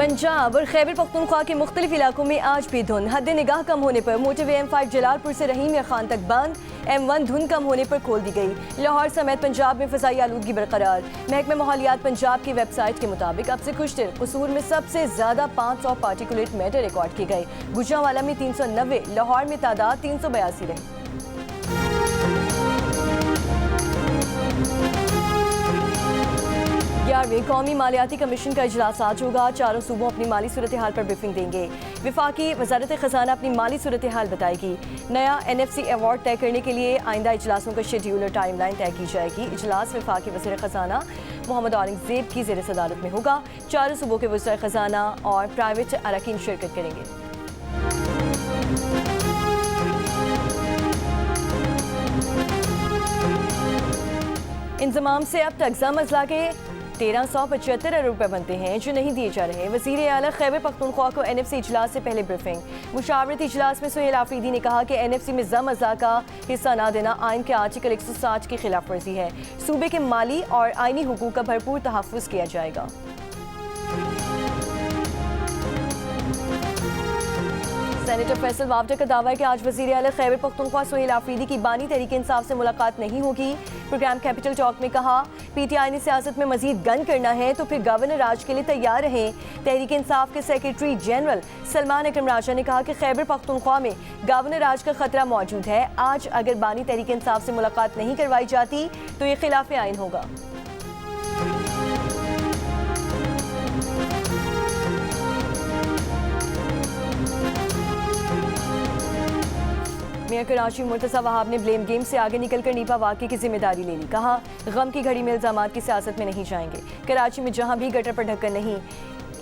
पंजाब और खैबर पख्तूनख्वा के मुख्तलिफ इलाकों में आज भी धुंध। हद निगाह कम होने पर मोटरवे M5 जलालपुर से रहीम खान तक बंद। M1 धुंध कम होने पर खोल दी गई। लाहौर समेत पंजाब में फ़ज़ाई आलूदगी बरकरार। महकमा माहौलियात पंजाब की वेबसाइट के मुताबिक अब से कुछ देर कसूर में सबसे ज़्यादा 500 पार्टिकुलेट मैटर रिकॉर्ड किए गए। गुजरांवाला में 390, लाहौर में तादाद 382 रही। वे कौमी मालियाती कमीशन का इजलास आज होगा। चारों सूबों अपनी माली सूरत हाल पर ब्रीफिंग देंगे। विफाकी वजारत खजाना अपनी माली सूरत हाल बताएगी। नया NFC अवार्ड तय करने के लिए आइंदा इजलासों का शेड्यूल और टाइम लाइन तय की जाएगी। इजलास विफाकी वज़ीर खजाना मोहम्मद औरंगजेब की ज़ेर सदारत में होगा। चारों सूबों के वज़ीर खजाना और प्राइवेट अरकान शिरकत करेंगे। इंतज़ाम से अब तक जम अजला के 1375 अरब रुपये बनते हैं जो नहीं दिए जा रहे। वज़ीर आला खैबर पख्तूनख्वा को NFC इजलास से पहले ब्रीफिंग। मुशावरती इजलास में सुहेल आफरीदी ने कहा कि NFC में जम अज़ा का हिस्सा न देना आइन के आर्टिकल 160 की खिलाफ वर्जी है। सूबे के माली और आइनी हुकूक का भरपूर तहफ़्फ़ुज़ किया जाएगा। सेनेटर फैसल वावडर का दावा है कि आज वज़ीर आला खैबर पख्तूनख्वा सुहेल आफरीदी की बानी तहरीक इंसाफ से मुलाकात नहीं होगी। प्रोग्राम कैपिटल टॉक में कहा, PTI ने सियासत में मजीद गन करना है तो फिर गवर्नर राज के लिए तैयार रहें। तहरीक इंसाफ के सेक्रेटरी जनरल सलमान अकरम राजा ने कहा कि खैबर पख्तूनख्वा में गवर्नर राज का खतरा मौजूद है। आज अगर बानी तहरीक इंसाफ से मुलाकात नहीं करवाई जाती तो ये खिलाफ आइन होगा। मेयर कराची मुर्तज़ा वहाब ने ब्लेम गेम से आगे निकलकर नीपा वाक़े की जिम्मेदारी ले ली। कहा, गम की घड़ी में इल्ज़ामात की सियासत में नहीं जाएंगे। कराची में जहां भी गटर पर ढक्कन नहीं,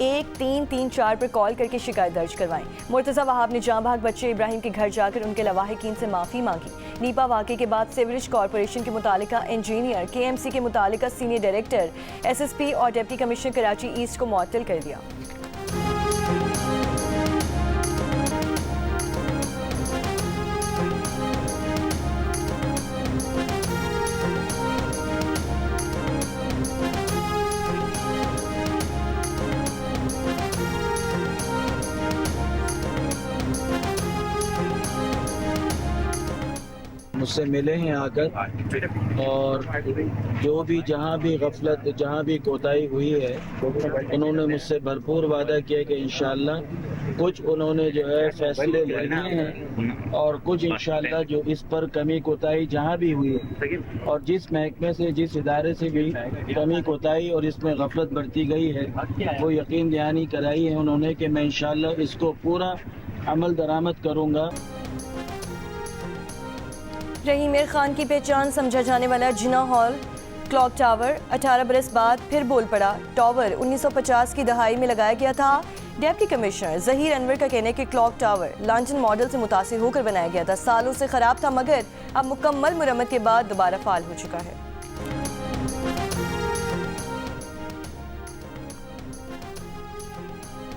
1334 पर कॉल करके शिकायत दर्ज करवाएं। मुर्तज़ा वहाब ने जाँ भाग बच्चे इब्राहिम के घर जाकर उनके लवाहिकीन से माफ़ी मांगी। नीपा वाक़े के बाद सीवरेज कॉरपोरेशन के मुतालिका इंजीनियर, KMC के मुतालिका सीनियर डायरेक्टर, SSP और डिप्टी कमिश्नर कराची ईस्ट को मुअत्तल कर दिया। मुझसे मिले हैं आकर और जो भी जहाँ भी गफलत जहाँ भी कोताही हुई है उन्होंने मुझसे भरपूर वादा किया कि इंशाअल्लाह कुछ उन्होंने जो है फैसले लेने हैं और कुछ इंशाअल्लाह जो इस पर कमी कोताही जहाँ भी हुई है और जिस महकमे से जिस इदारे से भी कमी कोताही और इसमें गफलत बरती गई है वो यकीन दहानी कराई है उन्होंने कि मैं इंशाअल्लाह इसको पूरा अमल दरामद करूँगा। रहीम खान की पहचान समझा जाने वाला जिना हॉल क्लॉक टावर 18 बरस बाद फिर बोल पड़ा। टावर 1950 की दहाई में लगाया गया था। डिप्टी कमिश्नर जहीर अनवर का कहना है कि क्लॉक टावर लंदन मॉडल से मुतासिर होकर बनाया गया था। सालों से खराब था मगर अब मुकम्मल मुरम्मत के बाद दोबारा फाल हो चुका है।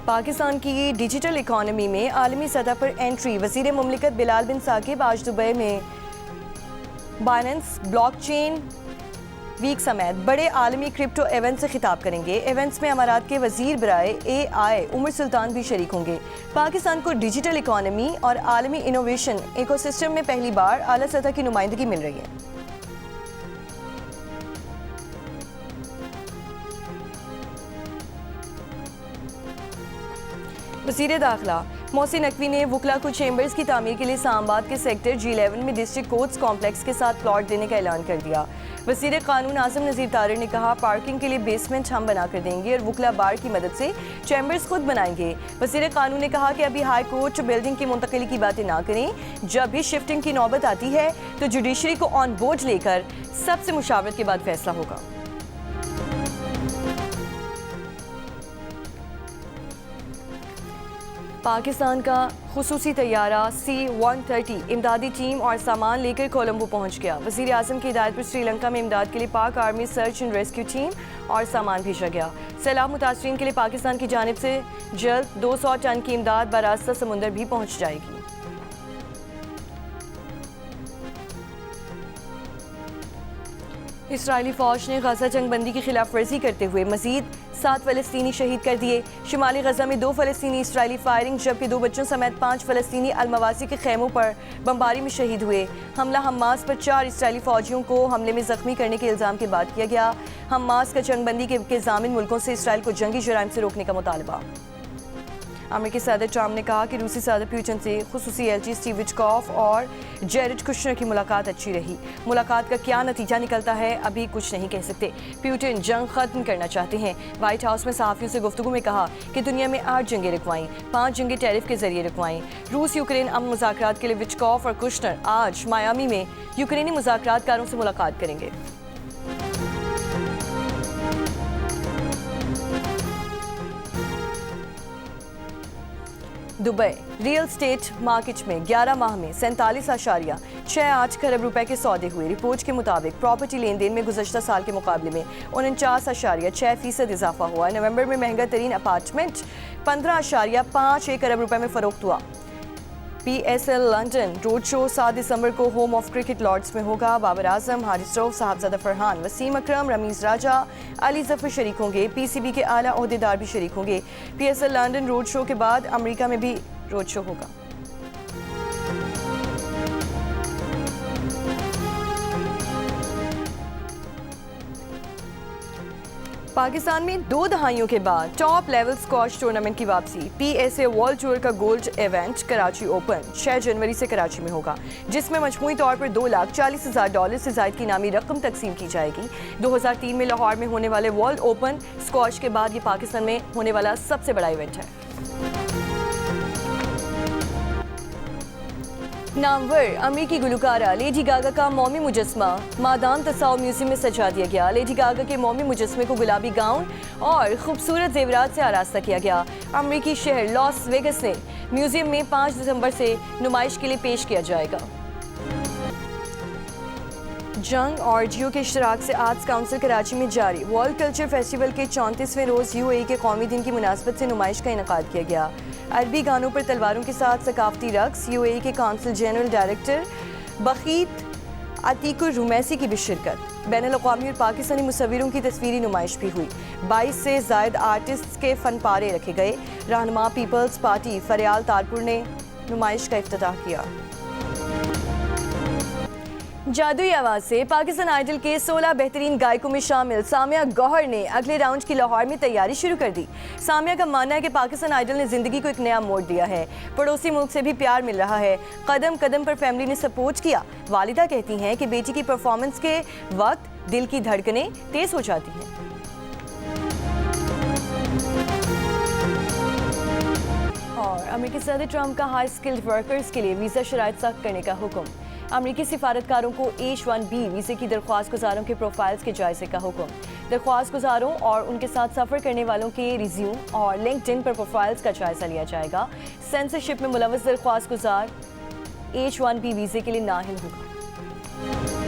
पाकिस्तान की डिजिटल इकॉनमी में आलमी सतह पर एंट्री। वज़ीर मुमलिकत बिलाल बिन साकिब आज दुबई में बाइनेंस ब्लॉकचेन वीक समेत बड़े आलमी क्रिप्टो इवेंट से खिताब करेंगे। इवेंट्स में अमारात के वजीर बराए AI उमर सुल्तान भी शरीक होंगे। पाकिस्तान को डिजिटल इकॉनमी और आलमी इनोवेशन इकोसिस्टम में पहली बार आला सतह की नुमाइंदगी मिल रही है। वज़ीर दाखिला मोहसिन नकवी ने वकला को चैम्बर्स की तामीर के लिए इस्लामाबाद के सेक्टर G11 में डिस्ट्रिक्ट कोर्ट्स कॉम्प्लेक्स के साथ प्लॉट देने का ऐलान कर दिया। वज़ीर कानून आज़म नज़ीर तारिर ने कहा, पार्किंग के लिए बेसमेंट हम बना कर देंगे और वकला बार की मदद से चैम्बर्स खुद बनाएंगे। वज़ीर कानून ने कहा कि अभी हाई कोर्ट बिल्डिंग की मुंतकिली की बातें ना करें। जब भी शिफ्टिंग की नौबत आती है तो जुडिशरी को ऑन बोर्ड लेकर सबसे मुशावरत के बाद फैसला होगा। पाकिस्तान का खुसूसी तैयारा C-130 इमदादी टीम और सामान लेकर कोलंबो पहुंच गया। वज़ीर आज़म की हिदायत पर श्रीलंका में इमदाद के लिए पाक army search and rescue team और सामान भेजा गया। सैलाब मुतासरीन के लिए पाकिस्तान की जानिब से जल्द 200 टन की इमदाद बरास्ता समुंदर भी पहुंच जाएगी। इसराइली फौज ने गजा जंगबंदी की खिलाफ वर्जी करते हुए मजीद 7 फलस्तीनी शहीद कर दिए। शुमाली गजा में 2 फलस्तीनी इसराइली फायरिंग जबकि 2 बच्चों समेत 5 फलस्तीनी अलमवासी के खेमों पर बमबारी में शहीद हुए। हमला हमास पर 4 इसराइली फौजियों को हमले में जख्मी करने के इल्ज़ाम के बाद किया गया। हमास का जंगबंदी के ज़ामिन मुल्कों से इसराइल को जंगी जराइम से रोकने का मुतालबा। अमेरिकी सदर ट्रंप ने कहा कि रूसी सदर पुतिन से खुसूसी एलची स्टीव विटकॉफ और जेरेड कुशनर की मुलाकात अच्छी रही। मुलाकात का क्या नतीजा निकलता है अभी कुछ नहीं कह सकते। पुतिन जंग खत्म करना चाहते हैं। व्हाइट हाउस में सहाफ़ियों से गुफ्तगू में कहा कि दुनिया में 8 जंगें रुकवाईं, 5 जंगें टैरिफ के जरिए रुकवाईं। रूस यूक्रेन अमन मुज़ाकरात के लिए विटकॉफ और कुशनर आज मायामी में यूक्रेनी मुज़ाकरातकारों से मुलाकात करेंगे। दुबई रियल स्टेट मार्केट में 11 माह में 47.68 खरब रुपए के सौदे हुए। रिपोर्ट के मुताबिक प्रॉपर्टी लेन देन में गुज़श्ता साल के मुकाबले में 49.6% इजाफा हुआ। नवंबर में महंगा तरीन अपार्टमेंट 15.51 अरब रुपए में फरोख्त हुआ। PSL लंदन रोड शो 7 दिसंबर को होम ऑफ क्रिकेट लॉर्ड्स में होगा। बाबर आजम, हारिस रऊफ, साहबजादा फरहान, वसीम अकरम, रमीज राजा, अली जफर शरीक होंगे। PCB के आला ओहदेदार भी शरीक होंगे। PSL लंदन रोड शो के बाद अमेरिका में भी रोड शो होगा। पाकिस्तान में 2 दहाइयों के बाद टॉप लेवल स्क्वॉश टूर्नामेंट की वापसी। PSA वर्ल्ड टूर का गोल्ड इवेंट कराची ओपन 6 जनवरी से कराची में होगा, जिसमें मजमूई तौर पर $2,40,000 से ज़ायद की इनामी रकम तकसीम की जाएगी। 2003 में लाहौर में होने वाले वर्ल्ड ओपन स्क्वॉश के बाद ये पाकिस्तान में होने वाला सबसे बड़ा इवेंट है। नामवर अमेरिकी गुलकारा लेडी गागा का मौमी मुजस्मा मादाम तसाव म्यूजियम में सजा दिया गया। लेडी गागा के मौमी मुजस्मे को गुलाबी गाउन और खूबसूरत जेवरात से आरास्ता किया गया। अमेरिकी शहर लॉस वेगस ने म्यूजियम में 5 दिसंबर से नुमाइश के लिए पेश किया जाएगा। जंग और जियो के इश्तराक से आर्ट्स काउंसिल कराची में जारी वर्ल्ड कल्चर फेस्टिवल के 34वें रोज़ UAE के कौमी दिन की मुनासबत से नुमाइश का इनकाद किया गया। अरबी गानों पर तलवारों के साथ सकाफती रक्स। UAE के काउंसिल जनरल डायरेक्टर बखीत अतीकुर रुमैसी की भी शिरकत। बैनुल-अक़वामी और पाकिस्तानी मुसव्विरों की तस्वीरी नुमाइश भी हुई। 22 से ज़ायद आर्टिस्ट के फन पारे रखे गए। रहनुमा पीपल्स पार्टी फरियाल तारपुर ने नुमाइश का इफ्तिताह किया। जादुई आवाज़ से पाकिस्तान आइडल के 16 बेहतरीन गायकों में शामिल सामिया गौहर ने अगले राउंड की लाहौर में तैयारी शुरू कर दी। सामिया का मानना है कि पाकिस्तान आइडल ने ज़िंदगी को एक नया मोड़ दिया है। पड़ोसी मुल्क से भी प्यार मिल रहा है। कदम कदम पर फैमिली ने सपोर्ट किया। वालिदा कहती हैं कि बेटी की परफॉर्मेंस के वक्त दिल की धड़कनें तेज़ हो जाती हैं। और अमेरिकी सदर ट्रंप का हाई स्किल्ड वर्कर्स के लिए वीज़ा शराइत सख्त करने का हुक्म। अमेरिकी सिफारतकारों को H-1B वीज़े की दरख्वास्त गुजारों के प्रोफाइल्स के जायजे का हुक्म। दरख्वास्त गुजारों और उनके साथ सफ़र करने वालों के रिज्यूम और लिंक्डइन पर प्रोफाइल्स का जायजा लिया जाएगा। सेंसरशिप में मुलव्वस दरख्वास्त गुजार H-1B वीज़े के लिए नाअहल होगा।